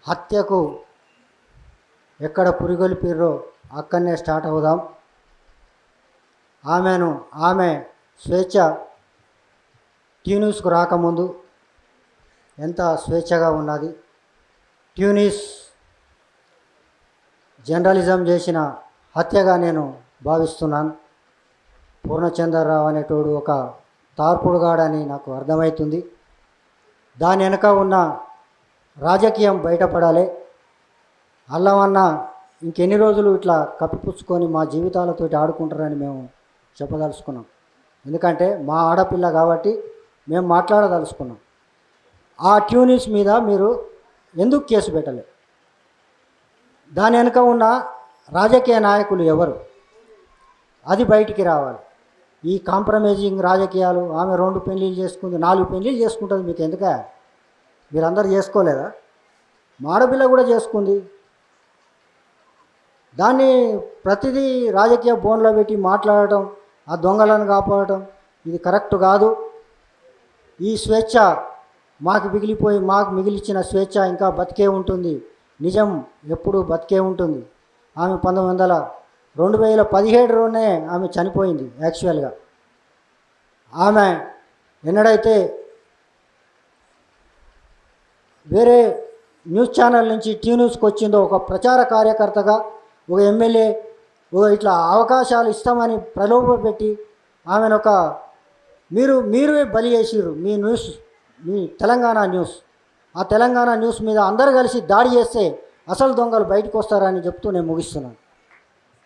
హత్యకు ఎక్కడ పురిగొల్పిర్రో అక్కడనే స్టార్ట్ అవుదాం. ఆమె స్వేచ్ఛ ట్యూనిస్కు రాకముందు ఎంత స్వేచ్ఛగా ఉన్నది. ట్యూనిస్ జర్నలిజం చేసిన హత్యగా నేను భావిస్తున్నాను. పూర్ణచంద్రరావు అనేటోడు ఒక తార్పుడుగాడని నాకు అర్థమవుతుంది. దాని వెనక ఉన్న రాజకీయం బయటపడాలి. అల్లమన్న ఇంకెన్ని రోజులు ఇట్లా కప్పిపుచ్చుకొని మా జీవితాలతోటి ఆడుకుంటారని మేము చెప్పదలుచుకున్నాం. ఎందుకంటే మా ఆడపిల్ల కాబట్టి మేము మాట్లాడదలుచుకున్నాం. ఆ ట్యూనిస్ మీద మీరు ఎందుకు కేసు పెట్టలే? దాని వెనుక ఉన్న రాజకీయ నాయకులు ఎవరు? అది బయటికి రావాలి. ఈ కాంప్రమైజింగ్ రాజకీయాలు, ఆమె 2 పెళ్ళిళ్ళు చేసుకుంది, 4 పెళ్ళిళ్ళు చేసుకుంటుంది, మీకు ఎందుక? మీరందరూ చేసుకోలేదా? మాడపిల్ల కూడా చేసుకుంది. దాన్ని ప్రతిదీ రాజకీయ బోన్లో పెట్టి మాట్లాడటం, ఆ దొంగలను కాపాడటం ఇది కరెక్ట్ కాదు. ఈ స్వేచ్ఛ మాకు మిగిలిచ్చిన స్వేచ్ఛ ఇంకా బతికే ఉంటుంది. నిజం ఎప్పుడూ బతికే ఉంటుంది. ఆమె 2017లోనే ఆమె చనిపోయింది. యాక్చువల్గా ఆమె ఎన్నడైతే వేరే న్యూస్ ఛానల్ నుంచి ట్యూన్యూస్కి వచ్చిందో, ఒక ప్రచార కార్యకర్తగా, ఒక ఎమ్మెల్యే ఇట్లా అవకాశాలు ఇస్తామని ప్రలోభపెట్టి ఆమెను మీరే బలి చేసిర్రు. మీ తెలంగాణ న్యూస్, ఆ తెలంగాణ న్యూస్ మీద అందరూ కలిసి దాడి చేస్తే అసలు దొంగలు బయటకు వస్తారని చెప్తూ నేను ముగిస్తున్నాను.